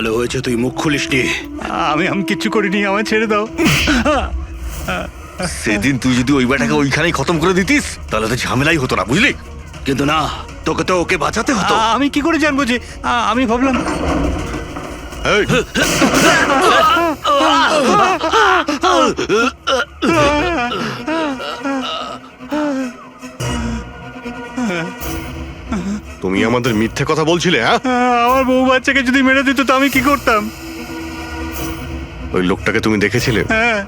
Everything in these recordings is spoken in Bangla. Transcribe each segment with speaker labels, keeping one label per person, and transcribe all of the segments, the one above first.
Speaker 1: ভালো হয়েছে তুই মুখ খুলিসনি।
Speaker 2: আমি কিচ্ছু করিনি, আমায় ছেড়ে দাও।
Speaker 3: সেদিন তুই যদি ওই বেটাকে ওইখানেই খতম করে দিতিস তাহলে তো ঝামেলাই হতো না, বুঝলি?
Speaker 1: কিন্তু না, তোকে তো ওকে বাঁচাতে হতো।
Speaker 2: আমি কি করে জানবো যে আমি ভাবলাম
Speaker 3: এই, তুমি আমাদের মিথ্যে কথা বলছিলে? হ্যাঁ,
Speaker 2: আমার বউ বাচ্চাকে যদি মেরে দিত তো আমি কি করতাম?
Speaker 3: ওই লোকটাকে তুমি দেখেছিলে?
Speaker 2: হ্যাঁ,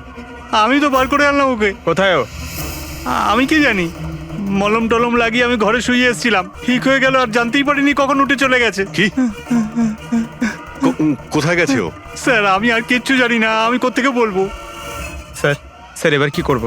Speaker 2: আমি তো বার করে আনলাম ওকে।
Speaker 4: কোথায় ও?
Speaker 2: আমি কি জানি, মলম টলম লাগিয়ে আমি ঘরে শুয়ে এসেছিলাম, ঠিক হয়ে গেল আর জানতেই পারিনি কখন উঠে চলে গেছে।
Speaker 3: কি? কোথায় গেছে ও?
Speaker 2: স্যার আমি আর কিচ্ছু জানি না, আমি কোত্থেকে বলবো?
Speaker 4: স্যার স্যার এবার কি করব?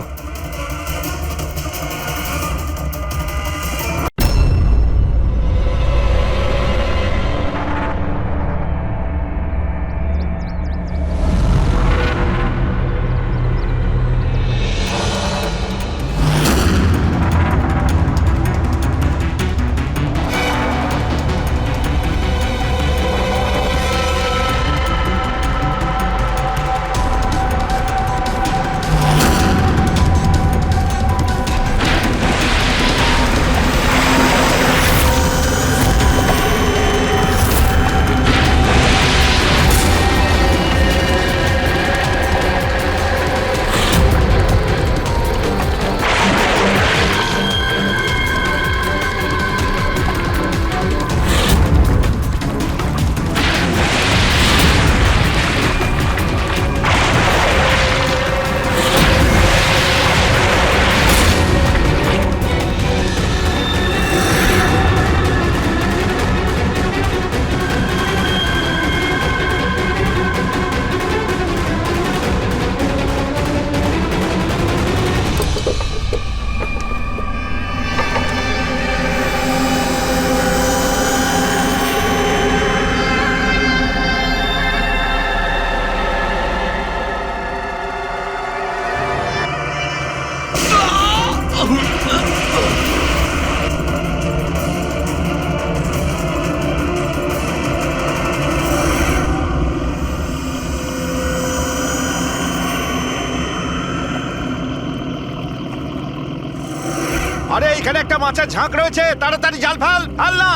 Speaker 5: আরে এখানে একটা মাছের ঝাঁক রয়েছে, তাড়াতাড়ি জাল ফেল। ফেল না,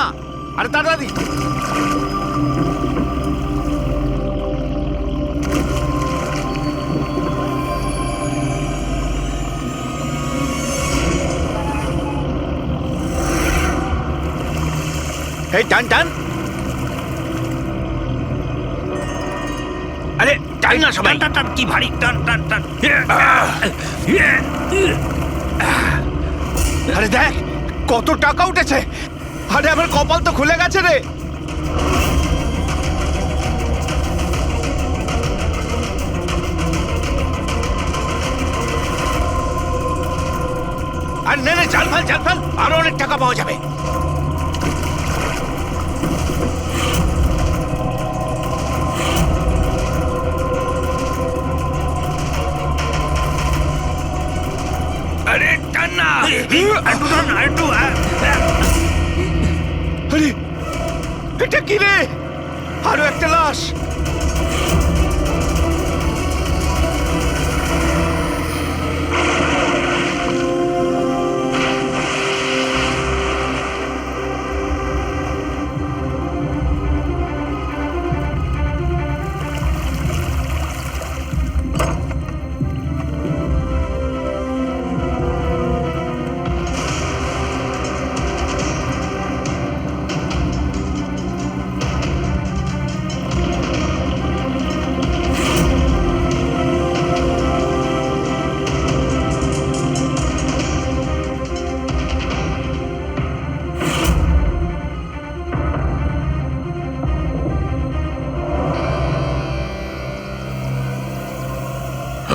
Speaker 5: আরে তাড়াতাড়ি। এই টান টান,
Speaker 1: আরে টান না সবাই, টান টান, কি ভারী, টান টান টান।
Speaker 5: আরে দেখ কত টাকা উঠেছে। আরে আমার কপাল তো খুলে গেছে রে। আর নে নে, জাল ফেল জাল ফেল, আরো অনেক টাকা পাওয়া যাবে।
Speaker 1: আরে টান না, একটু টান না, একটু।
Speaker 5: আরে এটা কি রে? আরো একটা লাশ।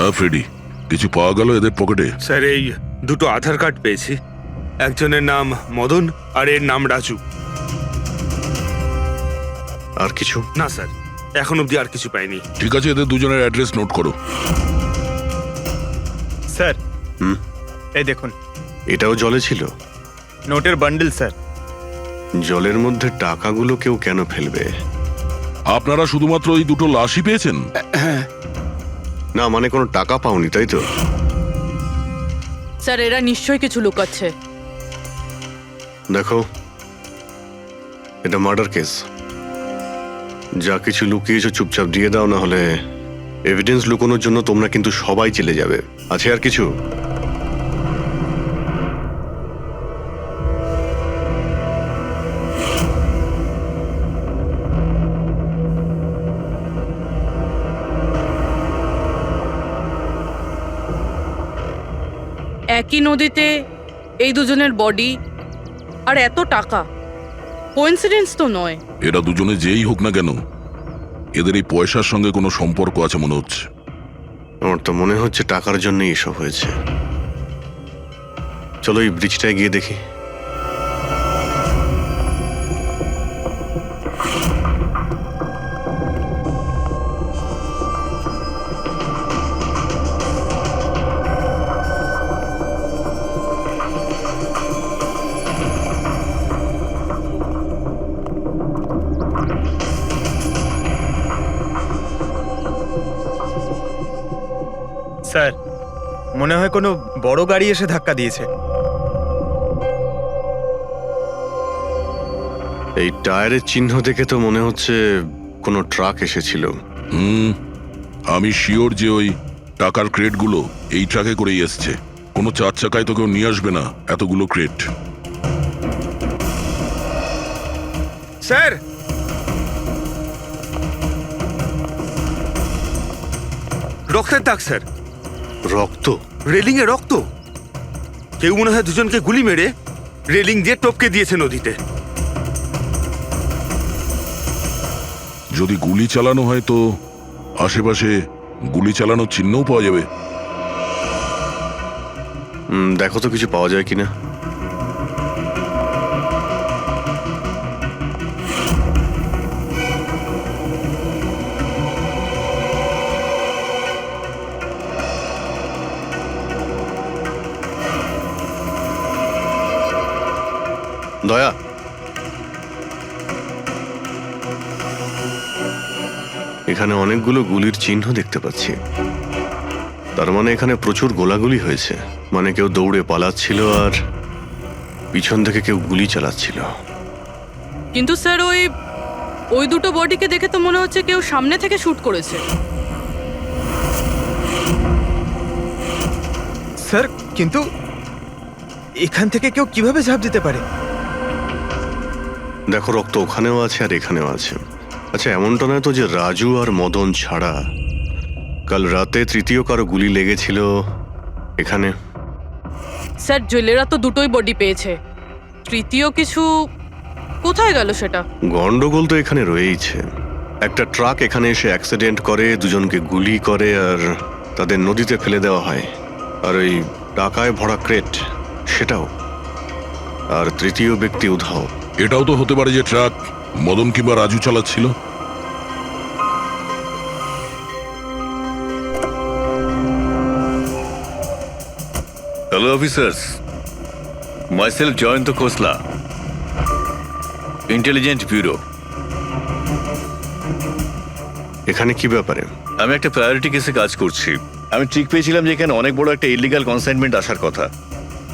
Speaker 6: হ্যাঁ ফ্রেডি, কিছু পাওয়া গেল এদের পকেটে?
Speaker 7: স্যার এই দুটো আধার কার্ড পেয়েছি, একজনের নাম মদন আর এর নাম রাজু।
Speaker 3: আর কিছু?
Speaker 7: না স্যার, এখন অব্দি আর কিছু পাইনি।
Speaker 6: ঠিক আছে, এদের দুজনের অ্যাড্রেস নোট করো।
Speaker 4: স্যার এই দেখুন,
Speaker 3: এটাও জলে ছিল?
Speaker 4: নোটের বান্ডেল স্যার।
Speaker 3: জলের মধ্যে টাকাগুলো কেউ কেন ফেলবে?
Speaker 6: আপনারা শুধুমাত্র এই দুটো লাশই পেয়েছেন?
Speaker 3: না মানে কোনো টাকা পাওনি তাই তো?
Speaker 8: স্যার এরা নিশ্চয়ই কিছু লুকাচ্ছে।
Speaker 3: দেখো, এটা মার্ডার কেস। যা কিছু লুকিয়েছো চুপচাপ দিয়ে দাও, না হলে এভিডেন্স লুকানোর জন্য তোমরা কিন্তু সবাই চলে যাবে। আছে আর কিছু?
Speaker 8: একই নদীতে এই দুজনের বডি আর এত টাকা, কোইন্সিডেন্স তো নয়।
Speaker 6: এরা দুজনে যেই হোক না কেন, এদের এই পয়সার সঙ্গে কোনো সম্পর্ক আছে মনে হচ্ছে।
Speaker 3: আমার তো মনে হচ্ছে টাকার জন্যই এসব হয়েছে। চলো এই ব্রিজটায় গিয়ে দেখি।
Speaker 4: স্যার, মনে হয় কোনো বড় গাড়ি এসে ধাক্কা দিয়েছে।
Speaker 3: এই টায়ারের চিহ্ন দেখে তো মনে হচ্ছে কোনো ট্রাক এসেছিল।
Speaker 6: আমি শিওর যে ওই টাকার ক্রেটগুলো এই ট্রাকে করেই এসছে। কোনো চার চাকায় তো কেউ নিয়ে আসবে না এতগুলো ক্রেট।
Speaker 7: স্যার, রক্তের দাগ স্যার।
Speaker 3: রক্ত?
Speaker 7: রেলিং এ রক্ত। কেউ মনে হয় দুজনকে গুলি মেরে রেলিং দিয়ে টপকে দিয়েছে নদীতে।
Speaker 6: যদি গুলি চালানো হয় তো আশেপাশে গুলি চালানোর চিহ্নও পাওয়া যাবে।
Speaker 3: দেখো তো কিছু পাওয়া যায় কিনা। দয়া, এখানে অনেকগুলো গুলির চিহ্ন দেখতে পাচ্ছি। তার মানে এখানে প্রচুর গোলাগুলি হয়েছে। মানে কেউ দৌড়ে পালাচ্ছিল আর পিছন থেকে কেউ গুলি চালাচ্ছিল।
Speaker 8: কিন্তু স্যার ওই দুটো বডিকে দেখে তো মনে হচ্ছে কেউ সামনে থেকে শুট করেছে।
Speaker 4: স্যার, কিন্তু এখান থেকে কেউ কিভাবে ঝাঁপ দিতে পারে?
Speaker 3: দেখো, রক্ত ওখানেও আছে আর এখানেও আছে। আচ্ছা, এমনটা নয় তো যে রাজু আর মদন ছাড়া কাল রাতে তৃতীয় কারো গুলি লেগেছিল এখানে?
Speaker 8: স্যার জেলেরা তো দুটোই বডি পেয়েছে, তৃতীয় কিছু কোথায় গেল সেটা?
Speaker 3: গন্ডগোল তো এখানে রয়েইছে। একটা ট্রাক এখানে এসে অ্যাক্সিডেন্ট করে, দুজনকে গুলি করে আর তাদের নদীতে ফেলে দেওয়া হয়। আর ওই টাকায় ভরা ক্রেট সেটাও। আর তৃতীয় ব্যক্তি উধাও।
Speaker 6: এটাও তো হতে পারে যে ট্রাক মদন কিংবা রাজু চালাচ্ছিল।
Speaker 3: হ্যালো অফিসার্স, মাইসেলফ জয়ন্ত খোসলা, ইন্টেলিজেন্স ব্যুরো। এখানে কি ব্যাপারে?
Speaker 9: আমি একটা প্রায়োরিটি কেসে কাজ করছি। আমি ঠিক পেয়েছিলাম যে এখানে অনেক বড় একটা ইলিগাল কনসাইনমেন্ট আসার কথা।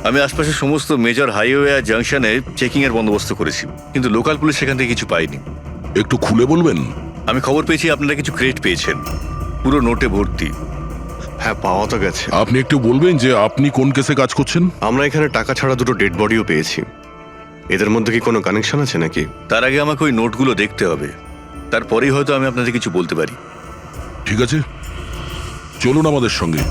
Speaker 9: আমি আশপাশের সমস্ত মেজর হাইওয়ে আর জাংশনে চেকিং এর বন্দোবস্ত করেছি, কিন্তু লোকাল পুলিশ সেখান থেকে কিছু পাইনি।
Speaker 6: একটু খুলে বলবেন?
Speaker 9: আমি খবর পেয়েছি আপনারা কিছু ক্রেট পেয়েছেন, পুরো নোটে ভর্তি।
Speaker 3: হ্যাঁ, পাওয়া তো গেছে।
Speaker 6: আপনি একটু বলবেন যে আপনি কোন কেসে কাজ করছেন?
Speaker 3: আমরা এখানে টাকা ছাড়া দুটো ডেড বডিও পেয়েছি। এদের মধ্যে কি কোনো কানেকশন আছে নাকি?
Speaker 9: তার আগে আমাকে ওই নোটগুলো দেখতে হবে, তারপরেই হয়তো আমি আপনাদের কিছু বলতে পারি।
Speaker 6: ঠিক আছে, চলুন আমাদের সঙ্গে।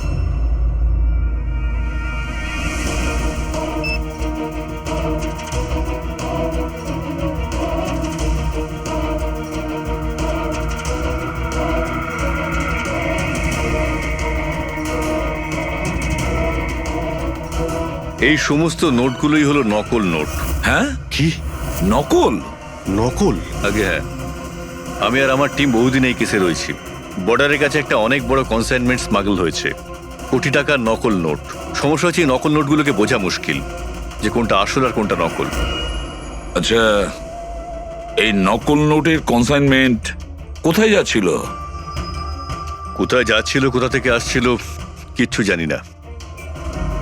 Speaker 9: এই সমস্ত নোটগুলোই হলো নকল নোট।
Speaker 1: হ্যাঁ?
Speaker 3: কি
Speaker 1: নকল?
Speaker 3: নকল?
Speaker 9: আগে হ্যাঁ, আমি আর আমার টিম বহুদিন এই কেসে রয়েছি। বর্ডারের কাছে একটা অনেক বড় কনসাইনমেন্ট স্মাগল হয়েছে, কোটি টাকার নকল নোট। সমস্যা হচ্ছে এই নকল নোটগুলোকে বোঝা মুশকিল যে কোনটা আসল আর কোনটা নকল।
Speaker 1: আচ্ছা, এই নকল নোটের কনসাইনমেন্ট
Speaker 10: কোথায় যাচ্ছিল?
Speaker 9: কোথায় যাচ্ছিল, কোথা থেকে আসছিল কিচ্ছু জানি না।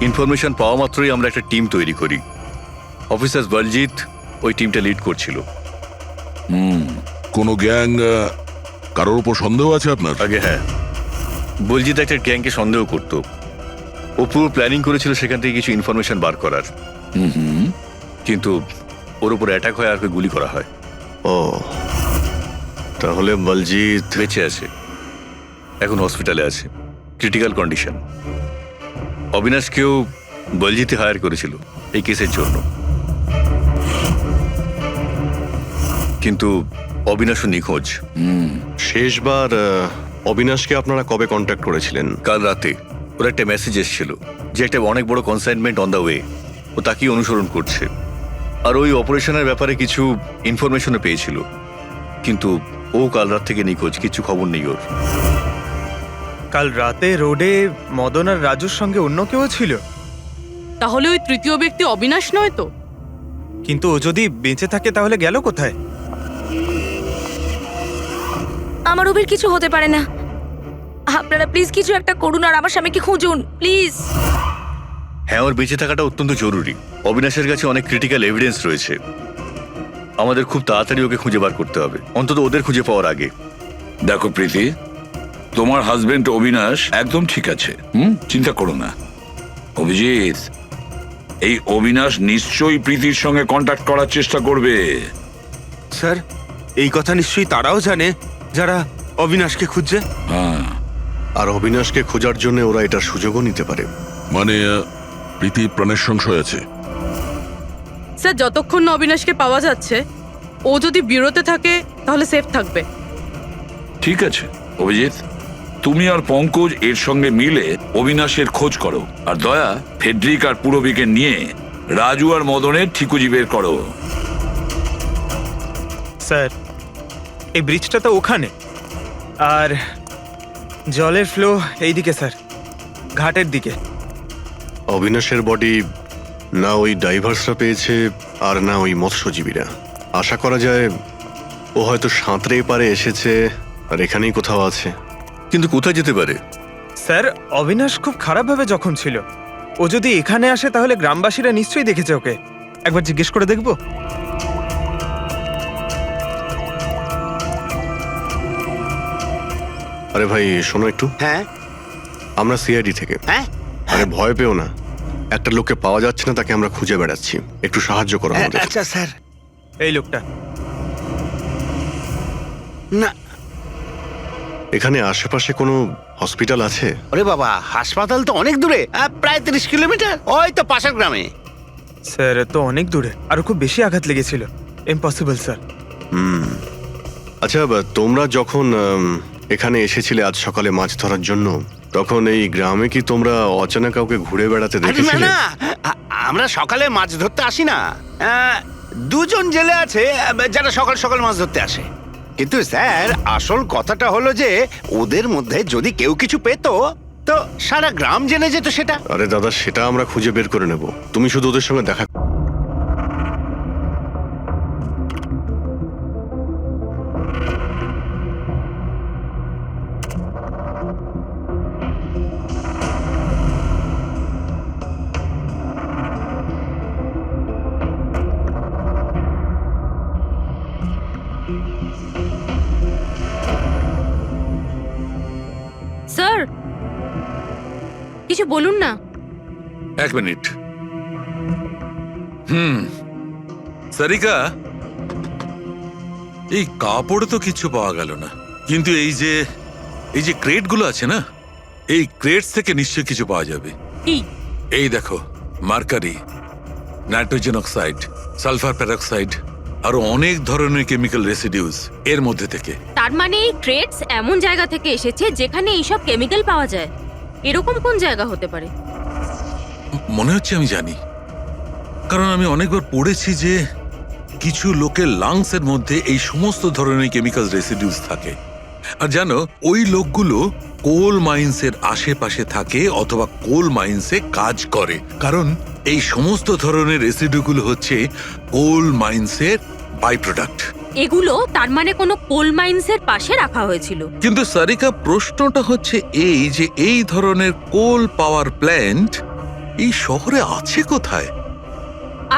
Speaker 9: ইনফরমেশন পাওয়া মাত্রই আমরা একটা টিম তৈরি করি। অফিসার বলজিৎ ওই টিমটা লিড করছিল।
Speaker 6: কোনো গ্যাং কারোর উপর সন্দেহ আছে আপনার?
Speaker 9: আগে হ্যাঁ, বলজিৎ একটা গ্যাংকে সন্দেহ করত। ও পুরো প্ল্যানিং করেছিল সেখান থেকে কিছু ইনফরমেশন বার করার, কিন্তু ওর উপর অ্যাটাক হয় আর ওকে গুলি করা হয়।
Speaker 3: ও, তাহলে বলজিৎ
Speaker 9: বেঁচে আছে, এখন হসপিটালে আছে, ক্রিটিক্যাল কন্ডিশন। অবিনাশকেও বলজিতে হায়ার করেছিল এই কেসের জন্য, কিন্তু অবিনাশও নিখোঁজ।
Speaker 3: শেষবার অবিনাশকে আপনারা কবে কন্ট্যাক্ট করেছিলেন?
Speaker 9: কাল রাতে ওর একটা মেসেজ এসেছিল যে একটা অনেক বড় কনসাইনমেন্ট অন দ্য ওয়ে, ও তাকেই অনুসরণ করছে। আর ওই অপারেশনের ব্যাপারে কিছু ইনফরমেশনও পেয়েছিল, কিন্তু ও কাল রাত থেকে নিখোঁজ, কিছু খবর নেই ওর।
Speaker 4: কাল রাতে রোডে মদন আর রাজুর সঙ্গে অন্য কেউ ছিল,
Speaker 8: তাহলে ওই তৃতীয় ব্যক্তি অবিনাশ নয় তো?
Speaker 4: কিন্তু ও যদি বেঁচে থাকে তাহলে গেল কোথায়?
Speaker 11: আমার অভির কিছু হতে পারে না। আপনারা প্লিজ কিছু একটা করুন আর আমার স্বামীকে খুঁজুন প্লিজ।
Speaker 9: হ্যাঁ, ওর বেঁচে থাকাটা অত্যন্ত জরুরি। অবিনাশের কাছে অনেক ক্রিটিক্যাল এভিডেন্স রয়েছে, আমাদের খুব তাড়াতাড়ি ওকে খুঁজে বার করতে হবে, অন্তত ওদের খুঁজে পাওয়ার আগে।
Speaker 10: দেখো প্রীতি, তোমার হাজবেন্ড অবিনাশ একদম ঠিক আছে, চিন্তা করো না। অভিজিৎ, এই অবিনাশ নিশ্চয়ই প্রীতির সঙ্গে কন্ট্যাক্ট করার চেষ্টা করবে।
Speaker 7: স্যার, এই কথা নিশ্চয়ই তারাও জানে যারা অবিনাশকে খুঁজছে।
Speaker 10: হ্যাঁ,
Speaker 3: আর অবিনাশকে খোঁজার জন্য ওরা এটার সুযোগও নিতে পারে।
Speaker 6: মানে প্রীতি প্রাণের সংশয় আছে।
Speaker 8: স্যার, যতক্ষণ না অবিনাশকে পাওয়া যাচ্ছে, ও যদি বিরতে থাকে তাহলে সেফ থাকবে।
Speaker 10: ঠিক আছে অভিজিৎ, তুমি আর পঙ্কজ এর সঙ্গে মিলে অবিনাশের খোঁজ করো, আর দয়া ফেডরিক আর পুরবিকে নিয়ে রাজু আর মদনের ঠিকুজি বের করো।
Speaker 4: স্যার, এই ব্রিজটা তো ওখানে, আর জলের ফ্লো এইদিকে স্যার, ঘাটের দিকে।
Speaker 3: অবিনাশের বডি না ওই ডাইভার্সরা পেয়েছে আর না ওই মৎস্যজীবীরা। আশা করা যায় ও হয়তো সাঁতরে পারে এসেছে আর এখানেই কোথাও আছে।
Speaker 9: কিন্তু কোথায় যেতে পারে?
Speaker 4: স্যার, অবিনাশ খুব খারাপভাবে জখম ছিল। ও যদি এখানে আসে তাহলে গ্রামবাসীরা নিশ্চয়ই দেখেছে ওকে। একবার জিজ্ঞেস করে দেখবো।
Speaker 3: আরে ভাই শোনো একটু।
Speaker 5: হ্যাঁ
Speaker 3: আমরা সিআইডি থেকে।
Speaker 5: হ্যাঁ
Speaker 3: আরে ভয় পেও না, একটা লোককে পাওয়া যাচ্ছে না, তাকে আমরা খুঁজে বেড়াচ্ছি, একটু সাহায্য করো আমাদের।
Speaker 5: আচ্ছা স্যার।
Speaker 4: এই লোকটা
Speaker 5: না,
Speaker 3: এখানে আশেপাশে কোনো হসপিটাল আছে?
Speaker 5: ওরে বাবা, হাসপাতাল তো অনেক দূরে, প্রায় 30 কিলোমিটার, ওই তো পাশের গ্রামে।
Speaker 4: স্যার, তো অনেক দূরে, আরো খুব বেশি আঘাত লেগেছিল। Impossible sir.
Speaker 3: আচ্ছা, তোমরা যখন এখানে এসেছিলে আজ সকালে মাছ ধরার জন্য, তখন এই গ্রামে কি তোমরা অচেনা কাউকে ঘুরে বেড়াতে
Speaker 5: আরে না
Speaker 3: দেখেছিলে?
Speaker 5: না, আমরা সকালে মাছ ধরতে আসি না। দুজন জেলে আছে যারা সকাল সকাল মাছ ধরতে আসে। কিন্তু স্যার, আসল কথাটা হলো যে ওদের মধ্যে যদি কেউ কিছু পেতো তো সারা গ্রাম জেনে যেত সেটা।
Speaker 3: আরে দাদা, সেটা আমরা খুঁজে বের করে নেব, তুমি শুধু ওদের সঙ্গে দেখা।
Speaker 11: স্যার, কিছু বলুন না।
Speaker 10: এক মিনিট। সারিকা, এই কাপড়ে তো কিছু পাওয়া গেল না, কিন্তু এই যে ক্রেটগুলো আছে না, এই ক্রেটস থেকে নিশ্চয়ই কিছু পাওয়া যাবে।
Speaker 8: কি?
Speaker 10: এই দেখো, mercury, nitrogen oxide, sulphur peroxide, আরো অনেক ধরনের কেমিক্যাল রেসিডিউস এর মধ্যে থেকে।
Speaker 11: তার মানে এই ট্রেডস এমন জায়গা থেকে এসেছে যেখানে এইসব কেমিক্যাল পাওয়া যায়। এরকম কোন জায়গা হতে পারে?
Speaker 10: মনে হচ্ছে আমি জানি, কারণ আমি অনেকবার পড়েছি যে কিছু লোকের লাংসের মধ্যে এই সমস্ত ধরনের কেমিক্যাল রেসিডিউস থাকে। আর জানো, ওই লোকগুলো কোল মাইন্সের আশেপাশে থাকে অথবা কোল মাইন্সে কাজ করে, কারণ এই সমস্ত ধরনের রেসিডিউগুলো হচ্ছে কোল মাইন্সের বাই প্রোডাক্ট।
Speaker 11: এগুলো তার মানে কোনো কোল মাইন্সের পাশে রাখা হয়েছিল।
Speaker 10: কিন্তু সারিকা, প্রশ্নটা হচ্ছে এই যে এই ধরনের কোল পাওয়ার প্ল্যান্ট এই শহরে আছে কোথায়?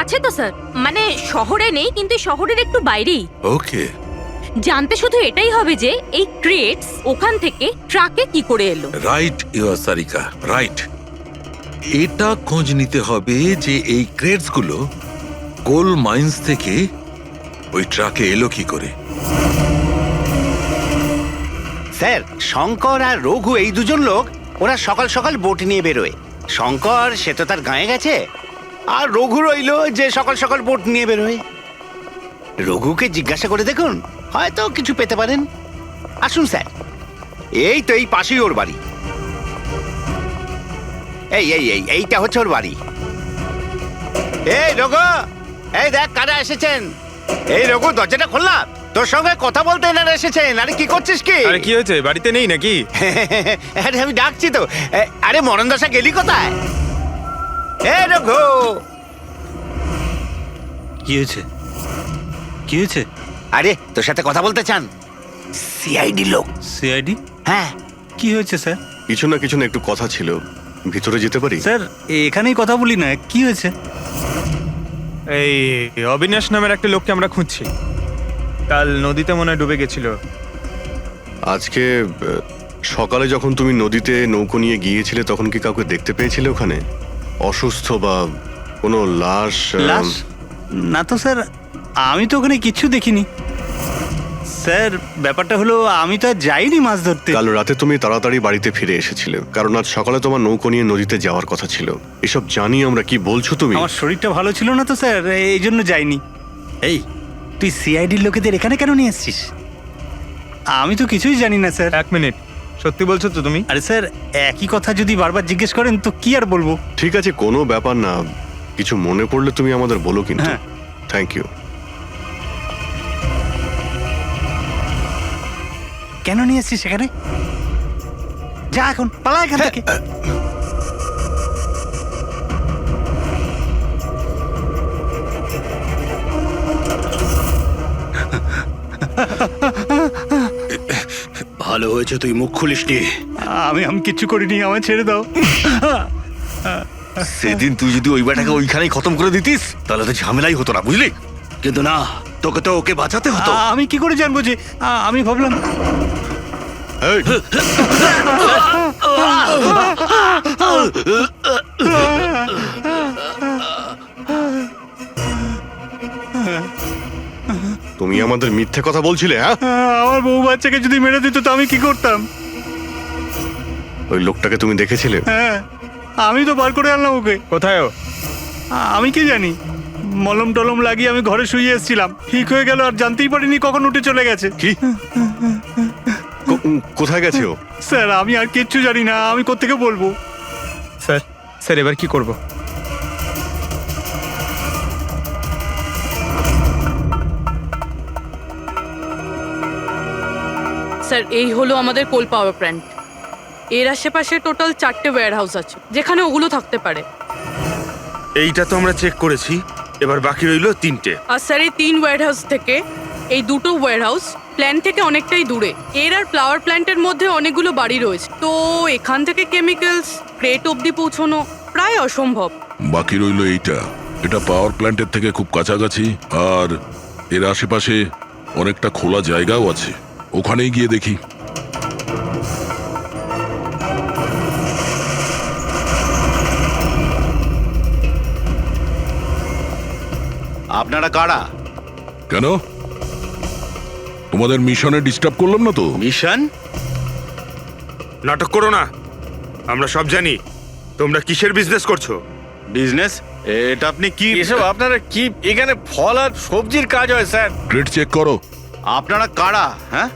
Speaker 11: আছে তো স্যার, মানে শহরে নেই, কিন্তু শহরের একটু বাইরেই।
Speaker 10: ওকে,
Speaker 11: জানতে শুধু এটাই হবে যে এই ক্রেটস ওখান থেকে ট্রাকে কি করে এলো।
Speaker 10: Right your Sarika, right. এটা খোঁজ নিতে হবে যে এই ক্রেটস গুলো কোল মাইন্স থেকে ওই ট্রাকে এলো কি করে।
Speaker 5: স্যার, শঙ্কর আর রঘু এই দুজন লোক, ওরা সকাল সকাল বোট নিয়ে বেরোয়। শঙ্কর সে তো তার গায়ে গেছে, আর রঘু রইলো যে সকাল সকাল বোট নিয়ে বেরোয়। রঘুকে জিজ্ঞাসা করে দেখুন, হয়তো কিছু পেতে পারেন। আসুন স্যার, এই তো এই পাশেই ওর বাড়ি। এইটা হচ্ছে ওর বাড়ি। এই রঘু, এই দেখ কারা এসেছেন। এই রঘু, দরজাটা খুললাম, তোর সঙ্গে কথা বলতে এনারা এসেছেন। আরে কি করছিস কি?
Speaker 4: আরে কি হয়েছে, বাড়িতে নেই নাকি?
Speaker 5: আরে আমি ডাকছি তো। আরে মরণ দশা গেলি কোথায়? এ রঘু,
Speaker 2: কি হয়েছে? কি হয়েছে?
Speaker 5: আরে তোর সাথে কথা বলতে চান সিআইডি লোক।
Speaker 2: সিআইডি?
Speaker 5: হ্যাঁ।
Speaker 2: কি হয়েছে স্যার?
Speaker 3: কিছু না একটু কথা ছিল, ভিতরে যেতে পারি?
Speaker 2: স্যার এখানেই কথা বলি না, কি হয়েছে?
Speaker 4: এই অবিনাশ নামের একটা লোককে আমরা খুঁজছি। কাল নদীতে মনে হয় ডুবে গেছিল।
Speaker 3: আজকে সকালে যখন তুমি নদীতে নৌকো নিয়ে গিয়েছিলে তখন কি কাউকে দেখতে পেয়েছিলে ওখানে? অসুস্থ বা কোনো লাশ?
Speaker 2: লাশ? না তো স্যার, আমি তো ওখানে কিচ্ছু দেখিনি। স্যার ব্যাপারটা হলো আমি তো আর যাইনি মাছ ধরতে।
Speaker 3: কাল রাতে তুমি তাড়াতাড়ি বাড়িতে ফিরে এসেছিলে, কারণ আজ সকালে তোমার নৌকো নিয়ে নদীতে যাওয়ার কথা ছিল। এসব জানি আমরা, কি বলছো তুমি?
Speaker 2: আমার শরীরটা ভালো ছিল না তো স্যার, এই জন্য যাইনি। এই তুই সিআইডির লোকেদের এখানে কেন নিয়ে এসেছিস? আমি তো কিছুই জানি না স্যার।
Speaker 4: এক মিনিট, সত্যি বলছো তো তুমি?
Speaker 2: আরে স্যার, একই কথা যদি বারবার জিজ্ঞেস করেন তো কি আর বলবো।
Speaker 3: ঠিক আছে, কোনো ব্যাপার না, কিছু মনে পড়লে তুমি আমাদের বলো কিন্তু।
Speaker 2: হ্যাঁ।
Speaker 3: Thank you.
Speaker 2: কেন নিয়ে এসেছিস সেখানে? যা এখন, পালা এখান থেকে।
Speaker 1: ভালো হয়েছে তুই মুখ খুলিসনি।
Speaker 2: আমি কিচ্ছু করিনি, আমায় ছেড়ে দাও।
Speaker 9: সেদিন তুই যদি ওই বেটাকে ওইখানেই খতম করে দিতিস তাহলে তো ঝামেলাই হতো না, বুঝলি?
Speaker 1: কিন্তু না, তোকে তো ওকে বাঁচাতে হতো।
Speaker 2: আমি কি করে জানবো যে আমি ভাবলাম।
Speaker 3: এই, তুমি আমাদের মিথ্যে কথা বলছিলে? হ্যাঁ,
Speaker 2: আমার বউ বাচ্চাকে যদি মেরে দিত তো আমি কি করতাম?
Speaker 3: ওই লোকটাকে তুমি দেখেছিলে?
Speaker 2: হ্যাঁ, আমি তো বার করে আনলাম ওকে।
Speaker 4: কোথায় ও?
Speaker 2: আমি কি জানি, মলম টলম লাগিয়ে আমি ঘরে শুয়ে এসেছিলাম, ঠিক হয়ে গেল আর জানতেই পারিনি কখন উঠে চলে গেছে।
Speaker 3: কি? কোথায় গেছে ও?
Speaker 2: স্যার আমি আর কিচ্ছু জানি না, আমি কোত্থেকে বলবো?
Speaker 4: স্যার, স্যার এবার কি করব?
Speaker 8: স্যার এই হলো আমাদের কোল পাওয়ার প্ল্যান্ট। এর আশেপাশে টোটাল 4টে ওয়্যার হাউস আছে যেখানে ওগুলো থাকতে পারে।
Speaker 7: এইটা তো আমরা চেক করেছি, এবার বাকি রইলো 3টে।
Speaker 8: আর স্যার এই 3 ওয়্যার হাউস থেকে এই 2টো ওয়্যার হাউস প্ল্যান্ট থেকে অনেকটাই দূরে। এর আর ফ্লাওয়ার প্ল্যান্টের মধ্যে অনেকগুলো বাড়ি রয়েছে, তো এখান থেকে কেমিক্যালস ক্রেট অব্দি পৌঁছানো প্রায় অসম্ভব।
Speaker 6: বাকি রইলো এইটা। এটা পাওয়ার প্ল্যান্টের থেকে খুব কাছাকাছি, আর এর আশেপাশে অনেকটা খোলা জায়গাও আছে। ওখানেই গিয়ে দেখি।
Speaker 5: আপনারা কারা?
Speaker 6: কেন? তোমাদের মিশনে ডিস্টার্ব করলাম না তো?
Speaker 5: মিশন?
Speaker 7: নাটক করো না, আমরা সব জানি তোমরা কিসের বিজনেস করছো।
Speaker 1: বিজনেস? এটা আপনি কি এসব আপনারা কি এখানে ফল আর সবজির কাজ হয় স্যার?
Speaker 6: ক্রেট চেক করো।
Speaker 1: আপনারা কারা? হ্যাঁ,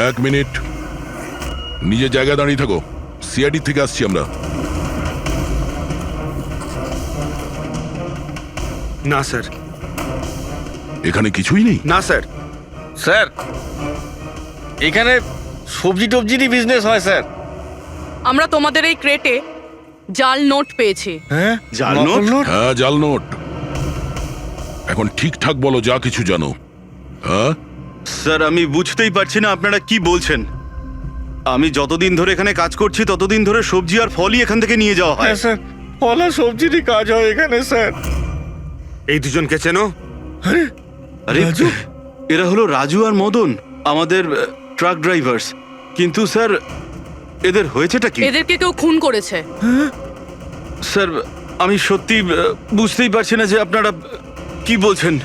Speaker 6: 1 মিনিট, নিজের জায়গায় দাঁড়িয়ে থাকো। সিআইডি থেকে আসছি আমরা।
Speaker 7: না স্যার।
Speaker 6: এখানে কিছুই নেই?
Speaker 7: না স্যার।
Speaker 1: স্যার এখানে সবজি টবজিরই বিজনেস হয় স্যার।
Speaker 8: আমরা তোমাদের এই ক্রেটে জাল নোট পেয়েছি।
Speaker 1: হ্যাঁ, জাল নোট?
Speaker 6: হ্যাঁ, জাল নোট। এখন ঠিকঠাক বলো যা কিছু জানো। হ্যাঁ
Speaker 1: স্যার আমি বুঝতেই পারছি না আপনারা কি বলছেন। আমি যতদিন ধরে এখানে কাজ করছি ততদিন ধরে সবজি আর ফলই এখান থেকে নিয়ে যাওয়া হয়।
Speaker 7: স্যার ফল আর সবজিরই কাজ হয় এখানে স্যার। এই দুজনকে চেনো?
Speaker 1: আরে এরা হলো রাজু আর মদন, আমাদের ট্রাক ড্রাইভার্স। কিন্তু স্যার এদের হয়েছেটা কি?
Speaker 8: এদেরকে কেউ খুন করেছে।
Speaker 1: স্যার আমি সত্যি বুঝতেই পারছি না যে আপনারা কি বলছেন।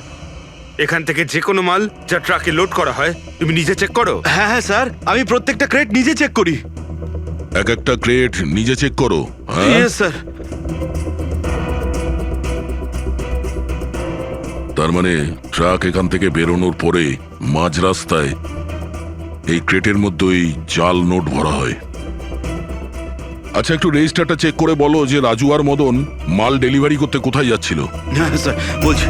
Speaker 7: এখান থেকে যে কোনো মাল যা ট্রাকে লোড করা হয় তুমি নিজে চেক করো।
Speaker 1: হ্যাঁ হ্যাঁ স্যার, আমি প্রত্যেকটা ক্রেট নিজে চেক করি।
Speaker 6: এক একটা ক্রেট নিজে চেক করো। হ্যাঁ
Speaker 1: ইয়েস স্যার।
Speaker 6: তার মানে ট্রাক এখান থেকে বেরোনোর পরে মাঝ রাস্তায় এই ক্রেটের মধ্যে ওই জাল নোট ভরা হয়। আচ্ছা একটু রেজিস্টারটা চেক করে বলো যে রাজু আর মদন মাল ডেলিভারি করতে কোথায় যাচ্ছিল।
Speaker 1: হ্যাঁ স্যার বলছি।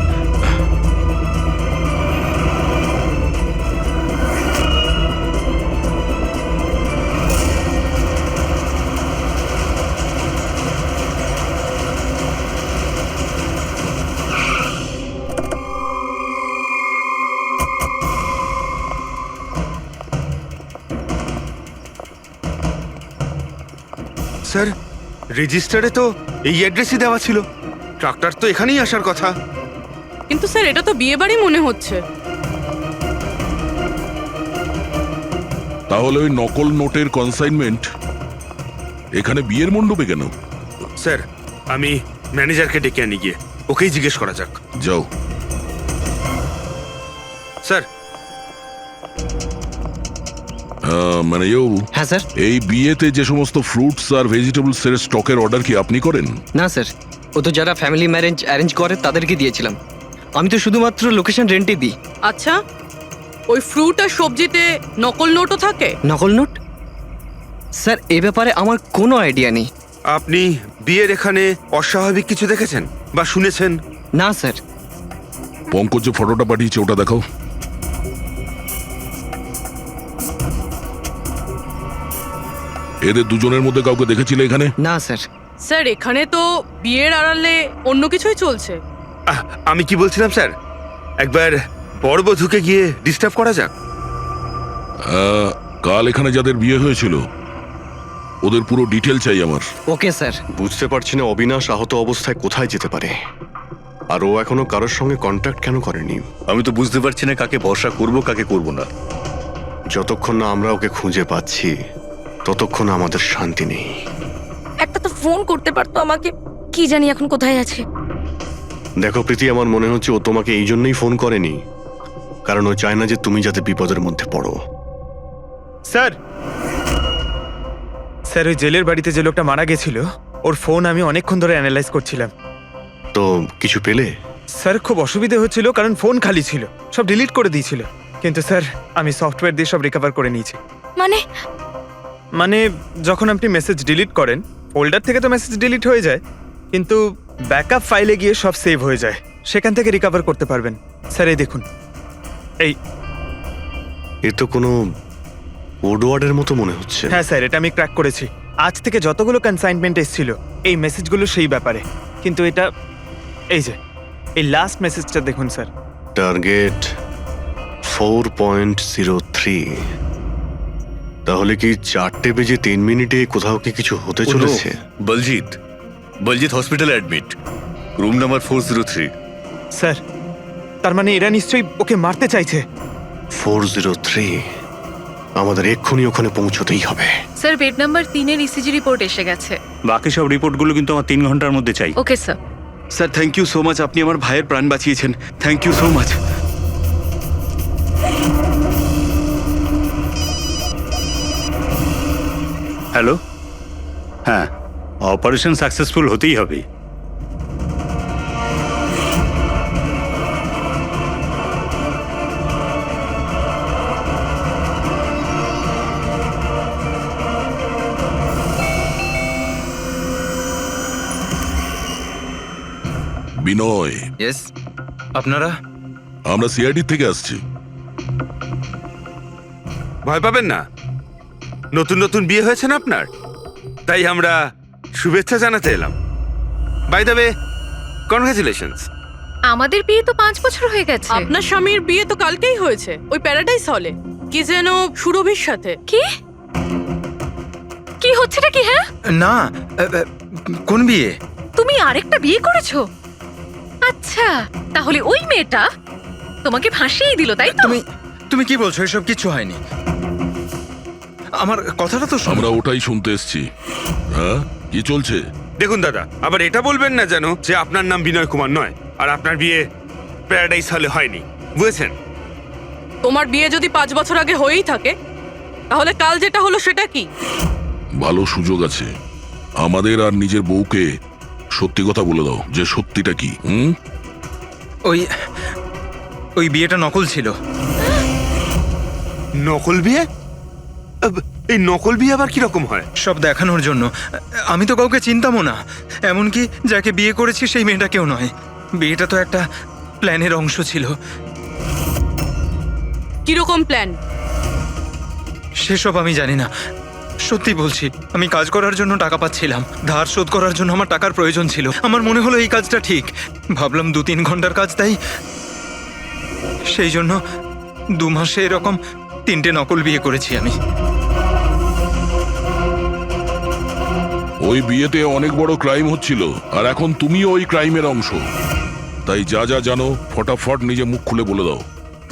Speaker 7: স্যার রেজিস্টারে তো এই অ্যাড্রেসই দেওয়া ছিল। ট্রাক্টর তো এখানেই আসার কথা।
Speaker 8: কিন্তু স্যার এটা তো বিয়ে বাড়ি মনে হচ্ছে।
Speaker 6: তাহলে ওই নকল নোটের কনসাইনমেন্ট এখানে বিয়ের মণ্ডপে কেন?
Speaker 7: স্যার আমি ম্যানেজারকে ডেকে আনি গিয়ে ওকেই জিজ্ঞেস করা যাক।
Speaker 6: যাও।
Speaker 7: স্যার
Speaker 6: মানে
Speaker 12: হ্যাঁ স্যার।
Speaker 6: এই বিয়েতে যে সমস্ত ফ্রুটস আর ভেজিটেবলস এর স্টকের অর্ডার কি আপনি করেন?
Speaker 12: না স্যার, ও তো যারা ফ্যামিলি ম্যারেজ অ্যারেঞ্জ করে তাদেরকে দিয়েছিলাম। আমি তো শুধুমাত্র লোকেশন রেন্টে দিই।
Speaker 8: আচ্ছা, ওই ফ্রুট আর সবজিতে নকল নোটও থাকে?
Speaker 12: নকল নোট? স্যার এ ব্যাপারে আমার কোনো আইডিয়া নেই।
Speaker 7: আপনি বিয়ের এখানে অস্বাভাবিক কিছু দেখেছেন বা শুনেছেন?
Speaker 12: না স্যার।
Speaker 6: পঙ্কজ যে ফটোটা পাঠিয়েছে ওটা দেখাও। এদের দুজনের মধ্যে কাউকে দেখেছিলে এখানে?
Speaker 12: না স্যার।
Speaker 8: স্যার এখানে তো বিয়ের আড়ালে অন্য কিছুই চলছে।
Speaker 7: আমি কি বলছিলাম স্যার, একবার বরবধূকে গিয়ে ডিস্টার্ব করা যাক।
Speaker 6: কাল এখানে যাদের বিয়ে হয়েছিল ওদের পুরো ডিটেল চাই আমার।
Speaker 12: Okay sir.
Speaker 3: বুঝতে পারছি না অবিনাশ আহত অবস্থায় কোথায় যেতে পারে, আর ও এখনো কারোর সঙ্গে কন্ট্যাক্ট কেন করেনি।
Speaker 9: আমি তো বুঝতে পারছি না কাকে ভরসা করব কাকে করব না।
Speaker 3: যতক্ষণ না আমরা ওকে খুঁজে পাচ্ছি ততক্ষণ আমাদের শান্তি নেই।
Speaker 11: একটা তো ফোন করতে পারতো আমাকে, কি জানি এখন কোথায় আছে।
Speaker 3: দেখো প্রীতি, আমার মনে হচ্ছে ও তোমাকে এই জন্যই ফোন করেনি, কারণ ও চায় না যে তুমি যাতে বিপদের মধ্যে পড়ো।
Speaker 4: স্যার স্যার ওই জেলের বাড়িতে যে লোকটা মারা গেছিল ওর ফোন আমি অনেকক্ষণ ধরে অ্যানালাইজ করছিলাম।
Speaker 3: তো কিছু পেলে?
Speaker 4: স্যার খুব অসুবিধে হচ্ছিল কারণ ফোন খালি ছিল, সব ডিলিট করে দিয়েছিল। কিন্তু স্যার আমি সফটওয়্যার দিয়ে সব রিকভার করে নিয়েছি।
Speaker 11: মানে
Speaker 4: যখন আপনি মেসেজ ডিলিট করেন ফোল্ডার থেকে তো মেসেজ ডিলিট হয়ে যায়, কিন্তু ব্যাকআপ ফাইলে গিয়ে সব সেভ হয়ে যায়, সেখান থেকে রিকভার করতে পারবেন। স্যার এই দেখুন,
Speaker 3: এ তো কোনো কোডওয়ার্ডের মতো মনে হচ্ছে।
Speaker 4: হ্যাঁ স্যার, এটা আমি ক্র্যাক করেছি। আজ থেকে যতগুলো কনসাইনমেন্ট এসেছিল এই মেসেজগুলো সেই ব্যাপারে, কিন্তু এটা এই যে এই লাস্ট মেসেজটা দেখুন স্যার।
Speaker 3: টার্গেট 4.03। তাহলে কি 4:03 কোথাও কি কিছু হতে চলেছে?
Speaker 9: বলজিৎ হসপিটালে অ্যাডমিট, রুম নাম্বার 403।
Speaker 4: স্যার তার মানে এরা নিশ্চয়ই ওকে মারতে চাইছে।
Speaker 3: 403, আমাদের এক্ষুনি ওখানে পৌঁছতেই হবে।
Speaker 11: স্যার বেড নাম্বার 3-এর ইসিজি রিপোর্ট এসে গেছে।
Speaker 2: বাকি সব রিপোর্টগুলো কিন্তু আমার 3 ঘন্টার মধ্যে চাই।
Speaker 11: Okay sir.
Speaker 1: Sir thank you so much, আপনি আমার ভাইয়ের প্রাণ বাঁচিয়েছেন। Thank you so much.
Speaker 2: Hello, হ্যাঁ অপারেশন সাকসেসফুল হতেই হবে।
Speaker 6: বিনয়,
Speaker 12: ইয়েস। আপনারা?
Speaker 6: আমরা সিআইডি থেকে আসছি।
Speaker 7: ভয় পাবেন না, নতুন নতুন বিয়ে হয়েছে না আপনার, তাই আমরা শুভেচ্ছা জানাতে এলাম। By the way, congratulations.
Speaker 11: আমাদের বিয়ে তো 5 বছর হয়ে গেছে।
Speaker 8: আপনার স্বামীর বিয়ে তো কালকেই হয়েছে, ওই প্যারাডাইস হলে, কি যেন সুরভির সাথে।
Speaker 11: কি কি হচ্ছেটা কি? হ্যাঁ,
Speaker 4: না, কোন বিয়ে?
Speaker 11: তুমি আরেকটা বিয়ে করেছো? আচ্ছা, তাহলে ওই মেয়েটা তোমাকে ফাঁসিয়ে দিল, তাই তো?
Speaker 4: তুমি কি বলছো? এসব কিছু হয়নি। আমার কথাটা তো শোনো।
Speaker 6: আমরা ওটাই শুনতে এসছি। হ্যাঁ, কি চলছে?
Speaker 7: দেখুন দাদা, আবার এটা বলবেন না যেন যে আপনার নাম বিনয় কুমার নয় আর আপনার বিয়ে প্যারাডাইস হলে হয়নি, বুঝেছেন?
Speaker 8: তোমার বিয়ে যদি 5 বছর আগে হয়েই থাকে, তাহলে কাল যেটা হলো সেটা কি?
Speaker 6: ভালো সুযোগ আছে, আমাদের আর নিজের বউকে সত্যি কথা বলে দাও যে সত্যিটা কি।
Speaker 4: ওই বিয়েটা নকল ছিল।
Speaker 7: নকল বিয়ে? এই নকল বিয়ে আবার কিরকম হয়?
Speaker 4: সব দেখানোর জন্য। আমি তো কাউকে চিনতামও না, এমনকি যাকে বিয়ে করেছি সেই মেয়েটাকেও নয়। বিয়েটা তো একটা প্ল্যানের অংশ ছিল।
Speaker 8: কিরকম প্ল্যান?
Speaker 4: সেসব আমি জানি না, সত্যি বলছি। আমি কাজ করার জন্য টাকা পাচ্ছিলাম, ধার শোধ করার জন্য আমার টাকার প্রয়োজন ছিল। আমার মনে হলো এই কাজটা ঠিক, ভাবলাম 2-3 ঘন্টার কাজ, তাই সেই জন্য 2 মাসে এরকম 3টে নকল বিয়ে করেছি আমি।
Speaker 6: ওই বিয়েতে অনেক বড় ক্রাইম হচ্ছিল, আর এখন তুমিও ওই ক্রাইমের অংশ। তাই যা যা জানো ফটাফট নিজে মুখ খুলে বলে দাও,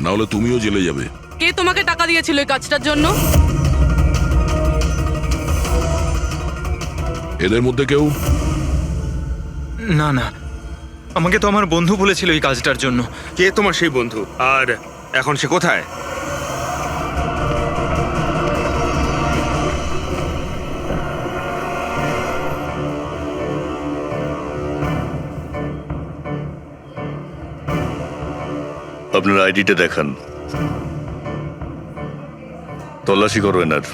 Speaker 6: না হলে তুমিও জেলে যাবে।
Speaker 8: কে তোমাকে টাকা দিয়েছিল এই কাজটার জন্য?
Speaker 6: এদের মধ্যে কেউ?
Speaker 4: না না, আমাকে তো আমার বন্ধু বলেছিল এই কাজটার জন্য।
Speaker 7: কে তোমার সেই বন্ধু, আর এখন সে কোথায়?
Speaker 9: আপনার আইডিটা দেখান, তল্লাশি করো এনার।